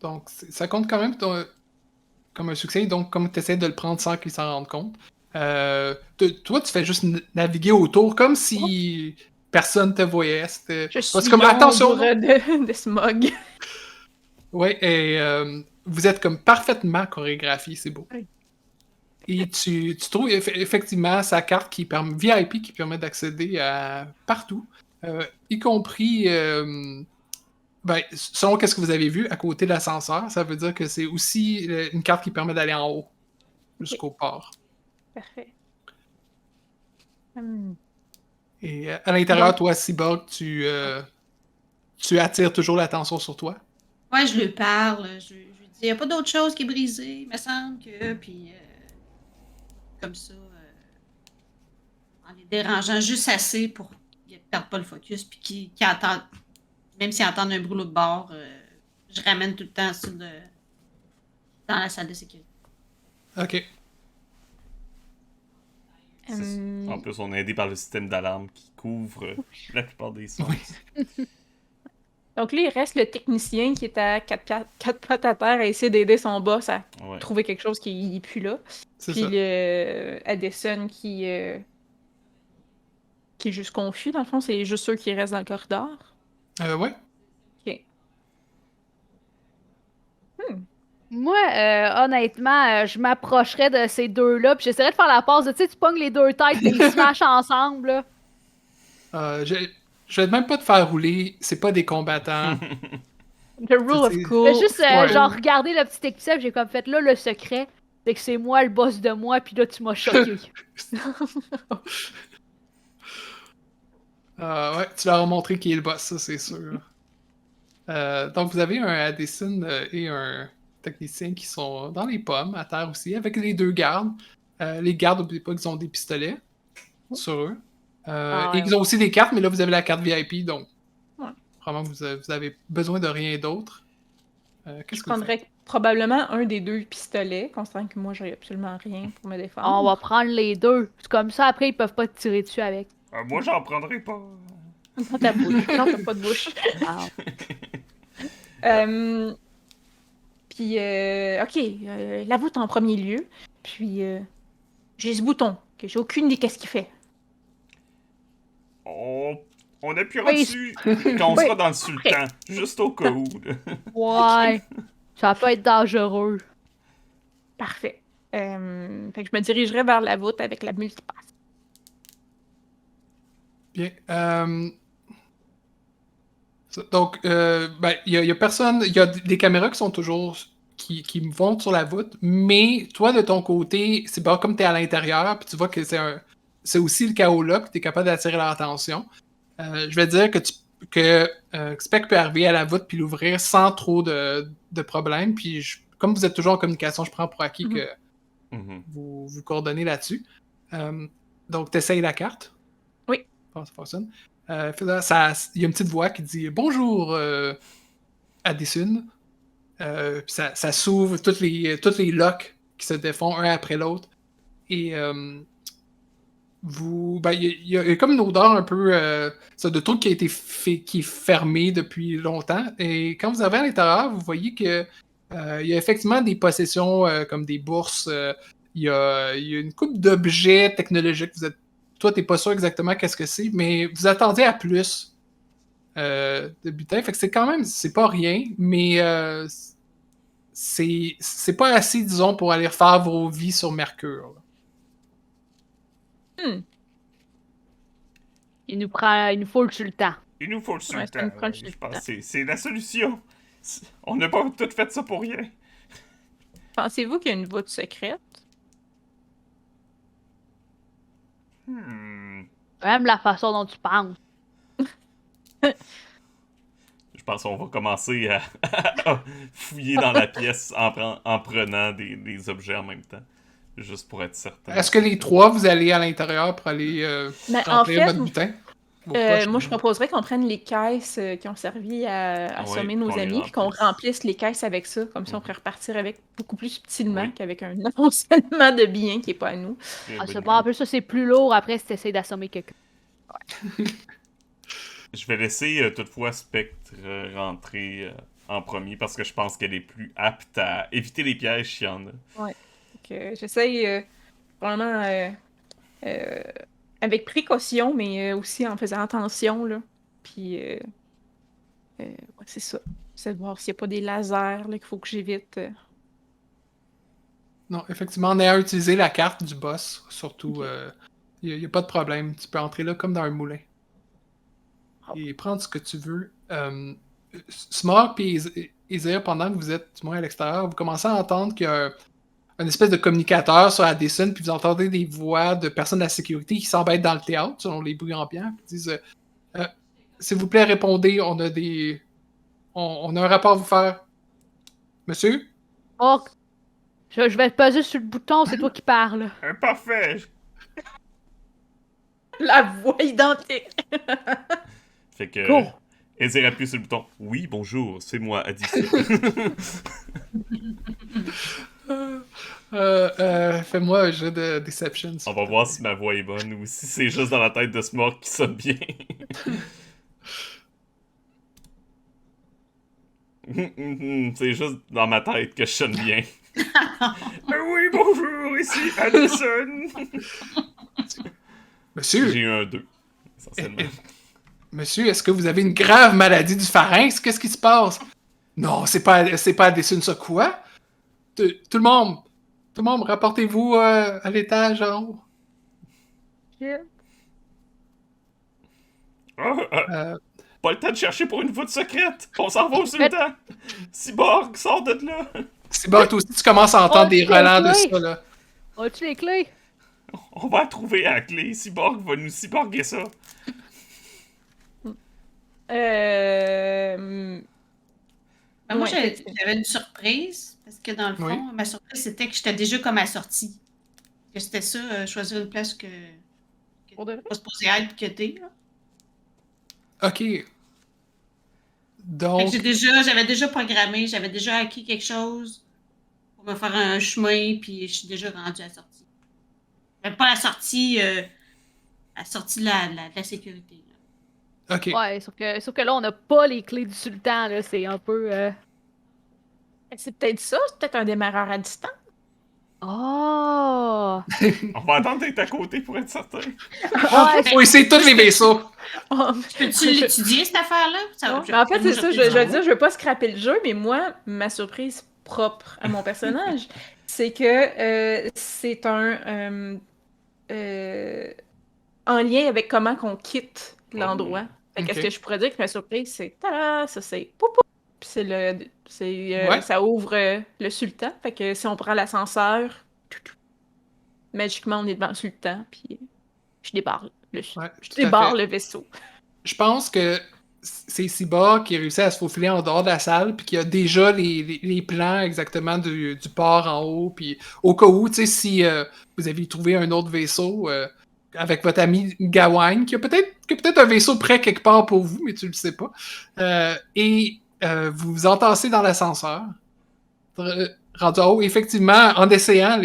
Donc, ça compte quand même comme un succès. Donc, comme tu essaies de le prendre sans qu'il s'en rende compte, toi, tu fais juste naviguer autour comme si personne te voyait. Je suis comme attention de Smog. Ouais, et vous êtes comme parfaitement chorégraphié, c'est beau. Oui. Et tu trouves effectivement sa carte qui permet VIP qui permet d'accéder à partout, y compris ben, selon qu'est-ce que vous avez vu à côté de l'ascenseur, ça veut dire que c'est aussi une carte qui permet d'aller en haut jusqu'au port. Parfait. Et à l'intérieur, Donc- toi, Cyborg, tu attires toujours l'attention sur toi. Ouais, je lui parle. Je lui dis, il n'y a pas d'autre chose qui est brisée, il me semble que. Puis, comme ça, en les dérangeant juste assez pour qu'ils ne perdent pas le focus, puis qu'ils entendent, même s'ils entendent un brûlot de bord, je ramène tout le temps ça dans la salle de sécurité. Ok. En plus, on est aidé par le système d'alarme qui couvre la plupart des sons. Donc là, il reste le technicien qui est à quatre pattes à terre à essayer d'aider son boss à Ouais. trouver quelque chose qui n'est plus là. C'est Puis ça. le Addison qui qui est juste confus, dans le fond, c'est juste ceux qui restent dans le corridor. Ouais. Ok. Moi, honnêtement, je m'approcherais de ces deux-là, puis j'essaierais de faire la passe de, tu sais, tu pognes les deux têtes, et ils smash ensemble, là. Je vais même pas te faire rouler, c'est pas des combattants. The rule of C'est- cool. Je vais juste, Ouais. genre, regarder le petit épisode, j'ai comme fait, là, le secret, c'est que c'est moi le boss de moi, puis là, tu m'as choqué. Ouais, tu leur as montré qui est le boss, ça c'est sûr. Donc vous avez un Addison et un technicien qui sont dans les pommes, à terre aussi, avec les deux gardes. Les gardes, n'oubliez pas qu'ils ont des pistolets sur eux. Ah Et ouais, ils ont aussi des cartes, mais là vous avez la carte VIP, donc Ouais. probablement vous avez besoin de rien d'autre. Je Qu'est-ce que vous faites? prendrais probablement un des deux pistolets, considérant que moi, j'aurais absolument rien pour me défendre. On va prendre les deux. C'est comme ça, après, ils peuvent pas te tirer dessus avec. Moi, j'en prendrai pas. Dans ta bouche. Non, t'as pas de bouche. Ah. Puis, ok, la voûte en premier lieu. Puis, j'ai ce bouton, que j'ai aucune idée qu'est-ce qu'il fait. On appuiera Oui. dessus quand on Oui. sera dans le sultan, juste au cas où. là. Ouais. Ça peut être dangereux. Parfait. Fait que je me dirigerai vers la voûte avec la multipasse. Bien. Donc, ben, il y a personne. Il y a des caméras qui sont toujours. Qui vont sur la voûte, mais toi, de ton côté, c'est pas comme tu es à l'intérieur, puis tu vois que c'est aussi le chaos là, puis tu es capable d'attirer leur attention. Je vais dire que Spec peut arriver à la voûte puis l'ouvrir sans trop de problèmes, puis comme vous êtes toujours en communication, je prends pour acquis que Mhm. vous coordonnez là-dessus. Donc, tu essayes la carte. Oui. Comment ça fonctionne? Il y a une petite voix qui dit « Bonjour, Addison ». Puis ça s'ouvre, tous les locks qui se défont un après l'autre. Et il y a comme une odeur un peu de truc qui a été qui est fermé depuis longtemps. Et quand vous arrivez à l'intérieur, vous voyez que il y a effectivement des possessions comme des bourses. Il y a une couple d'objets technologiques. Toi, t'es pas sûr exactement qu'est-ce que c'est, mais vous attendez à plus de butin. Fait que c'est quand même, c'est pas rien, mais c'est pas assez, disons, pour aller refaire vos vies sur Mercure. Là. Il nous faut le sultan. Il nous faut le sultan. ça nous prend le Je sultan. pense que c'est la solution. On n'a pas tout fait ça pour rien. Pensez-vous qu'il y a une voûte secrète? Même la façon dont tu penses. Je pense qu'on va commencer à fouiller dans la pièce en prenant des objets en même temps. Juste pour être certain. Est-ce que les trois, vous allez à l'intérieur pour aller Ben, remplir en fait, votre butin? Vos poches, moi, je proposerais qu'on prenne les caisses qui ont servi à assommer nos qu'on les amis, puis qu'on remplisse. remplisse les caisses avec ça. Comme ça, on pourrait repartir avec beaucoup plus subtilement Oui. qu'avec un amoncellement de biens qui n'est pas à nous. Très Ah, bonne c'est idée. pas, en plus, ça, c'est plus lourd après si t'essayes d'assommer quelqu'un. Je vais laisser toutefois Spectre rentrer en premier parce que je pense qu'elle est plus apte à éviter les pièges s'il y en a. Donc, j'essaye vraiment avec précaution, mais aussi en faisant attention, là. Puis, ouais, c'est ça. C'est de voir s'il n'y a pas des lasers là, qu'il faut que j'évite. Non, effectivement, on est à utiliser la carte du boss, surtout. Il n'y a pas de problème. Tu peux entrer là comme dans un moulin. Et prendre ce que tu veux. Smog et Isaiah, pendant que vous êtes du moins à l'extérieur, vous commencez à entendre qu'il y a une espèce de communicateur sur Addison, puis vous entendez des voix de personnes de la sécurité qui semblent être dans le théâtre, selon les bruits ambiants, puis disent s'il vous plaît, répondez, on a un rapport à vous faire. Monsieur? Oh, je vais te peser sur le bouton, c'est toi qui parles. Parfait! La voix identique! Fait que... Go. Ezir appuie sur le bouton. Oui, bonjour, c'est moi, Addison. Fais-moi un jeu de Deception. On va voir si ma voix est bonne ou si c'est juste dans la tête de Smog qui sonne bien. C'est juste dans ma tête que je sonne bien. Oui, bonjour, ici Addison. Monsieur! J'ai eu un 2. essentiellement. Monsieur, est-ce que vous avez une grave maladie du pharynx? Qu'est-ce qui se passe? Non, c'est pas à Dessun, ça quoi? Tout le monde, rapportez-vous à l'étage en haut. Shit. Euh, Pas le temps de chercher pour une voûte secrète! On s'en va au sultan! Cyborg, sors de là! c'est bon, toi aussi, tu commences à entendre des relents de ça, là. As-tu les clés? On va trouver à la clé. Cyborg va nous cyborguer ça. Ben, moi, Ouais, j'avais une surprise, parce que dans le fond, Oui. ma surprise, c'était que j'étais déjà comme à sortie. Que c'était ça, choisir une place que Pour de vrai? pas supposé être que t'es, là. OK. Fait que Donc, j'avais déjà programmé, j'avais déjà acquis quelque chose pour me faire un chemin, puis je suis déjà rendue à la sortie. Même pas la sortie de la sécurité, là. OK. Ouais, sauf que là, on n'a pas les clés du sultan, là. C'est un peu. C'est peut-être ça, c'est peut-être un démarreur à distance. Oh! On va attendre d'être à côté pour être certain. Ouais, Faut essayer tous les vaisseaux. Peux-tu l'étudier, cette affaire-là? Non, mais en fait, c'est ça, je veux dire, je veux pas scraper le jeu, mais moi, ma surprise propre à mon personnage, c'est que c'est en lien avec comment qu'on quitte l'endroit. Fait Ok. qu'est-ce que je pourrais dire que ma surprise, c'est tada, ça c'est pou pou, puis Ouais. ça ouvre le sultan. Fait que si on prend l'ascenseur, magiquement on est devant le sultan, puis je débarre Ouais, je tout à débarre fait. le vaisseau. Je pense que c'est Cyborg qui a réussi à se faufiler en dehors de la salle, puis qui a déjà les plans exactement du port en haut, puis au cas où, tu sais, si vous aviez trouvé un autre vaisseau avec votre ami Gawain, qui a peut-être un vaisseau prêt quelque part pour vous, mais tu le sais pas, et vous vous entassez dans l'ascenseur, rendu en haut, effectivement, en essayant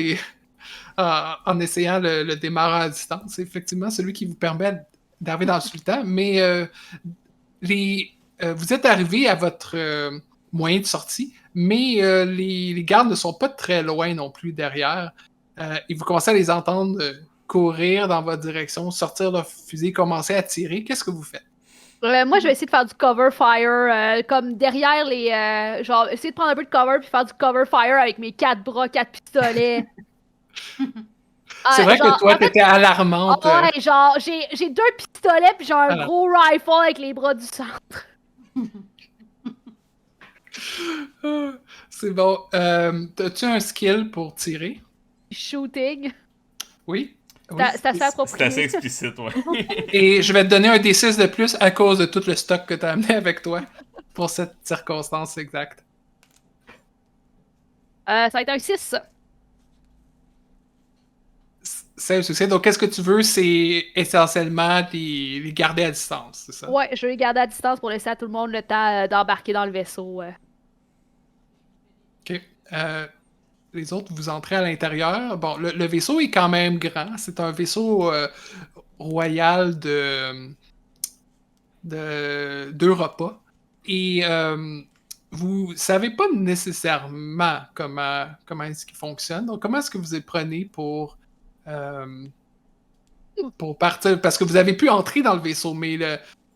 le démarrage à distance, c'est effectivement celui qui vous permet d'arriver dans le sultan, mais vous êtes arrivé à votre moyen de sortie, mais les gardes ne sont pas très loin non plus derrière. Et vous commencez à les entendre courir dans votre direction, sortir leur fusil, commencer à tirer. Qu'est-ce que vous faites? moi, je vais essayer de faire du cover fire, comme derrière les. Genre, essayer de prendre un peu de cover puis faire du cover fire avec mes 4 bras, 4 pistolets. C'est vrai genre, que toi, en fait, t'étais alarmante. ouais, genre, j'ai 2 pistolets puis j'ai un Alors. gros rifle avec les bras du centre. C'est bon. As-tu un skill pour tirer? Shooting. Oui? C'est assez C'est assez approprié. explicite, ouais. Et je vais te donner un D6 de plus à cause de tout le stock que tu as amené avec toi pour cette circonstance exacte. Ça va être un 6. C'est un succès. Donc, qu'est-ce que tu veux? C'est essentiellement les garder à distance, c'est ça? Ouais, je vais les garder à distance pour laisser à tout le monde le temps d'embarquer dans le vaisseau. OK. Les autres, vous entrez à l'intérieur. Bon, le vaisseau est quand même grand. C'est un vaisseau royal d'Europa. Et vous savez pas nécessairement comment est-ce qu'il fonctionne. Donc, comment est-ce que vous y prenez pour partir? Parce que vous avez pu entrer dans le vaisseau, mais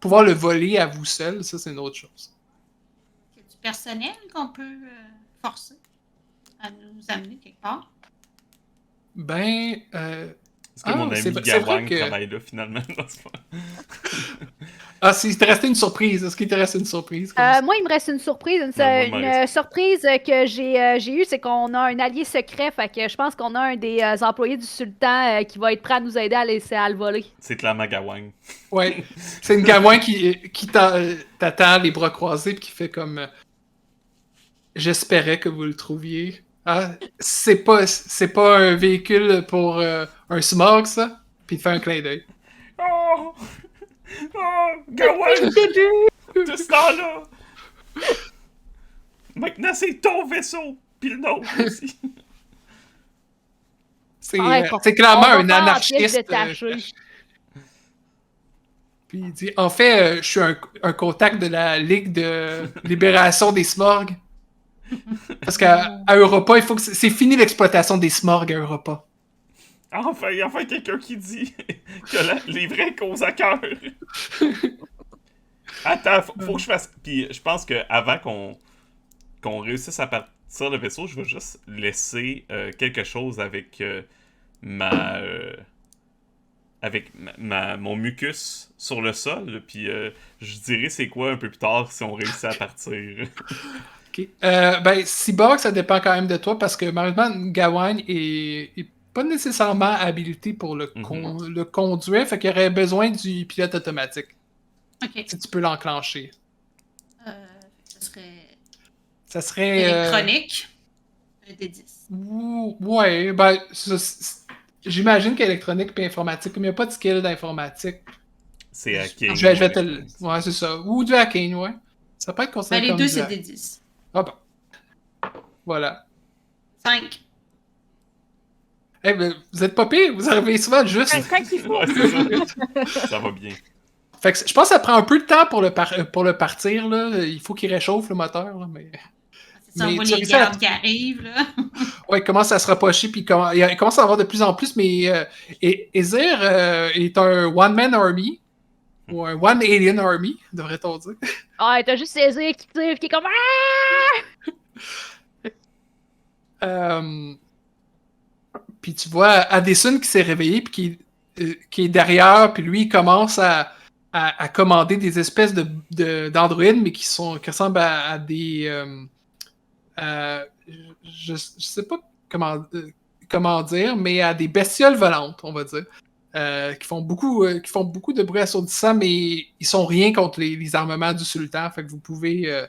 pouvoir le voler à vous seul, ça, c'est une autre chose. Il y a du personnel qu'on peut forcer à nous amener quelque part. Ben, Est-ce que mon ami c'est Gawain vrai que... travaille là, finalement? Non, c'est pas- s'il te restait une surprise. Est-ce qu'il te reste une surprise? Comme ça? Moi, il me reste une surprise. Une Ouais, moi, il me reste- surprise que j'ai eue, c'est qu'on a un allié secret. Fait que je pense qu'on a un des employés du sultan qui va être prêt à nous aider à le voler. C'est clairement Gawain. Ouais. C'est une gamin qui t'attend les bras croisés et qui fait comme... J'espérais que vous le trouviez. Ah, c'est pas un véhicule pour un smog, ça? Puis il te fait un clin d'œil. Oh! Oh! Gawain! De ce temps-là! Maintenant, c'est ton vaisseau! Puis le nôtre aussi! C'est clairement On va un faire en anarchiste. pièces détachées. Puis il dit, en fait, je suis un contact de la Ligue de libération des Smorgs. Parce qu'à Europa, il faut que c'est fini l'exploitation des Smorgs à Europa. Enfin quelqu'un qui dit que les vraies causes à cœur. Attends, faut que je fasse... Puis je pense que avant qu'on réussisse à partir le vaisseau, je vais juste laisser quelque chose avec mon mucus sur le sol, puis je dirai c'est quoi un peu plus tard si on réussit à partir. Ok. Cyborg, ça dépend quand même de toi parce que malheureusement, Gawain est pas nécessairement habilité pour le conduire, fait qu'il aurait besoin du pilote automatique. Ok. Si tu peux l'enclencher. Ça serait Ça serait. électronique. Un des 10. Ouais, j'imagine qu'électronique et informatique, mais il n'y a pas de skill d'informatique. C'est hacking. Je vais te le. Ouais, c'est ça. Ou du hacking, ouais. Ça peut être considéré Les comme deux, du c'est hack. des 10. Ah bon. Voilà. 5. Vous êtes pas pire, vous arrivez souvent juste. Quand il faut. Ouais, c'est ça. Ça va bien. Fait que je pense que ça prend un peu de temps pour le partir, là. Il faut qu'il réchauffe le moteur, là, mais... C'est ça, on Mais voit tu les réussis à- gardes qui arrivent, là. Ouais, il commence à se rapprocher, puis il commence à en avoir de plus en plus, mais Ezir est un one-man army, ou un one-alien army, devrait-on dire. Ah, t'as juste César qui tire, qui est comme Puis tu vois Addison qui s'est réveillé, puis qui est derrière, puis lui, il commence à commander des espèces d'androïdes, mais qui ressemblent à des... je sais pas comment dire, mais à des bestioles volantes, on va dire. Qui font beaucoup de bruit assourdissant, mais ils sont rien contre les armements du sultan, fait que vous pouvez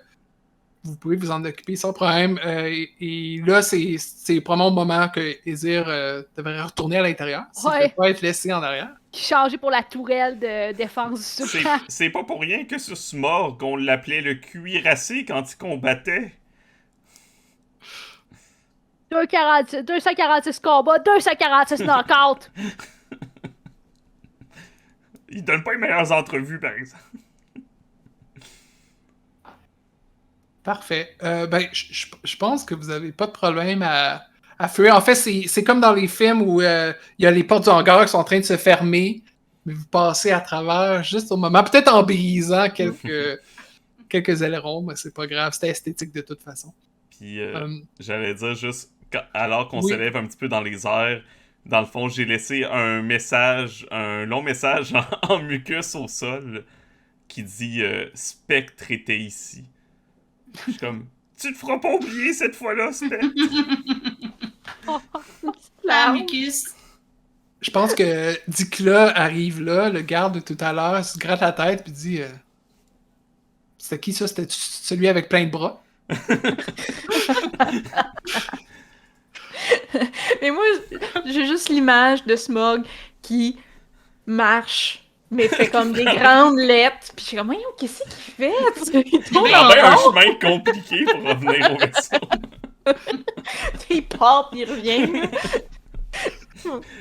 vous en occuper sans problème. Et là, c'est probablement le moment que Ezir devrait retourner à l'intérieur, s'il ne Ouais. peut pas être laissé en arrière. qui changeait pour la tourelle de défense du sultan. C'est pas pour rien que ce Smorg, on l'appelait le cuirassé quand il combattait. 246 combats, 246 knockouts. Il donne pas les meilleures entrevues, par exemple. Parfait. Je pense que vous n'avez pas de problème à fuir. En fait, c'est comme dans les films où il y a les portes du hangar qui sont en train de se fermer, mais vous passez à travers juste au moment, peut-être en brisant quelques ailerons, mais c'est pas grave, c'était esthétique de toute façon. Puis j'allais dire juste, alors qu'on Oui. s'élève un petit peu dans les airs, dans le fond, j'ai laissé un long message en mucus au sol qui dit Spectre était ici. Je suis comme, tu te feras pas oublier cette fois-là, Spectre. La mucus. Je pense que Dikla arrive là, le garde de tout à l'heure, se gratte la tête puis dit c'était qui ça? C'était celui avec plein de bras? Mais moi, j'ai juste l'image de Smog qui marche, mais fait comme des grandes lettres. Puis je suis comme, voyons, qu'est-ce qu'il fait? Il tourne Il a en bien un rond, chemin compliqué pour revenir au vaisseau. il part, puis il revient.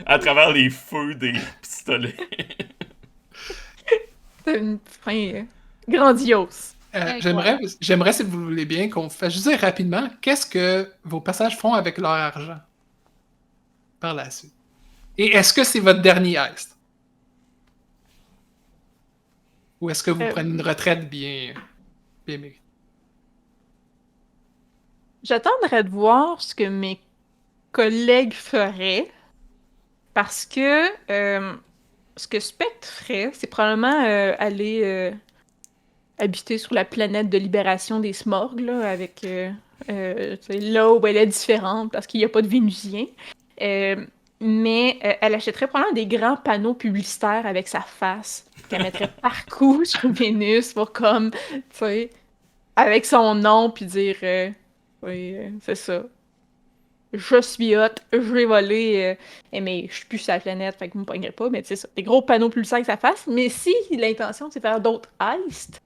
À travers les feux des pistolets. C'est une fin grandiose. J'aimerais, si vous voulez bien, qu'on fasse juste dire rapidement qu'est-ce que vos passages font avec leur argent par la suite. Et est-ce que c'est votre dernier heist? Ou est-ce que vous prenez une retraite bien méritée? J'attendrai de voir ce que mes collègues feraient. Parce que ce que Spectre ferait, c'est probablement aller habiter sur la planète de libération des Smorgs, là, avec là où elle est différente, parce qu'il n'y a pas de Vénusiens. Mais elle achèterait probablement des grands panneaux publicitaires avec sa face, qu'elle mettrait partout sur Vénus pour comme, tu sais, avec son nom, puis dire, oui, c'est ça. Je suis hot, je vais voler, mais je suis plus sur la planète, fait que vous me pognerez pas, mais c'est ça. Des gros panneaux publicitaires avec sa face, mais si l'intention c'est faire d'autres heists,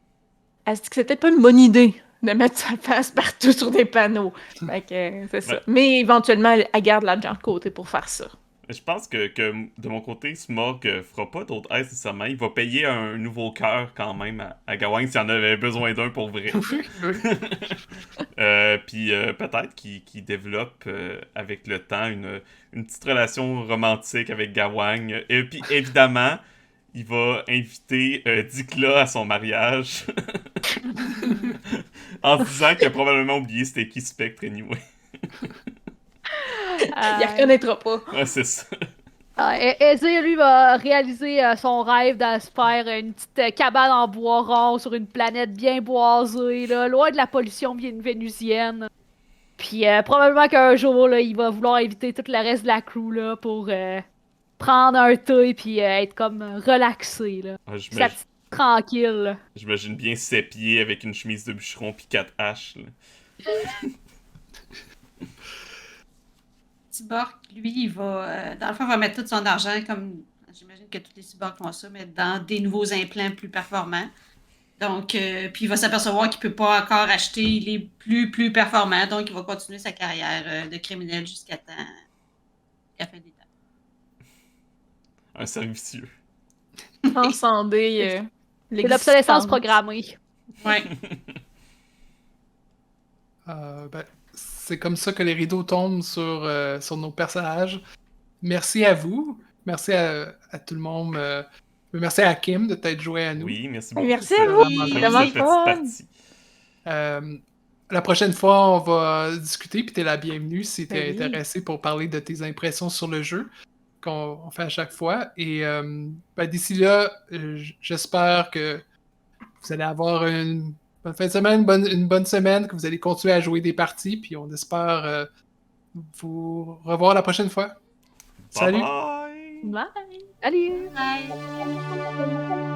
elle se dit que c'est peut-être pas une bonne idée de mettre sa face partout sur des panneaux. Fait que c'est ça. Ouais. Mais éventuellement, elle garde l'argent de côté pour faire ça. Je pense que de mon côté, Smog fera pas d'autres aides nécessairement. Il va payer un nouveau cœur quand même à Gawain s'il en avait besoin d'un pour vrai. Oui, oui. Puis peut-être qu'il développe avec le temps une petite relation romantique avec Gawain. Et puis évidemment, il va inviter Dikla à son mariage. En disant qu'il a probablement oublié c'était qui Spectre anyway. Il reconnaîtra pas. Ouais, c'est ça. Ezir, lui, va réaliser son rêve de se faire une petite cabane en bois rond sur une planète bien boisée, là, loin de la pollution vénusienne. Puis probablement qu'un jour, là, il va vouloir inviter tout le reste de la crew là, pour prendre un thé puis être comme relaxé. Là. Ah, Sa petite tranquille. Là. J'imagine bien 7 pieds avec une chemise de bûcheron puis 4 haches. Là. Cyborg, lui, il va, dans le fond, il va mettre tout son argent, comme j'imagine que tous les cyborgs font ça, mais dans des nouveaux implants plus performants. Donc, puis il va s'apercevoir qu'il ne peut pas encore acheter les plus performants, donc il va continuer sa carrière de criminel jusqu'à la fin des temps. Un servicieux. Transcender C'est l'obsolescence programmée. Ouais. Ben, c'est comme ça que les rideaux tombent sur nos personnages. Merci à vous. Merci à tout le monde. Merci à Kim de t'être joué à nous. Oui, merci beaucoup. Merci à vous. C'était vraiment cette petite fun. partie. La prochaine fois, on va discuter, puis t'es la bienvenue si t'es Oui. intéressé pour parler de tes impressions sur le jeu, qu'on fait à chaque fois. Et ben, d'ici là, j'espère que vous allez avoir une bonne fin de semaine, une bonne semaine, que vous allez continuer à jouer des parties, puis on espère vous revoir la prochaine fois. Salut! Bye bye! Bye. Allez! Bye.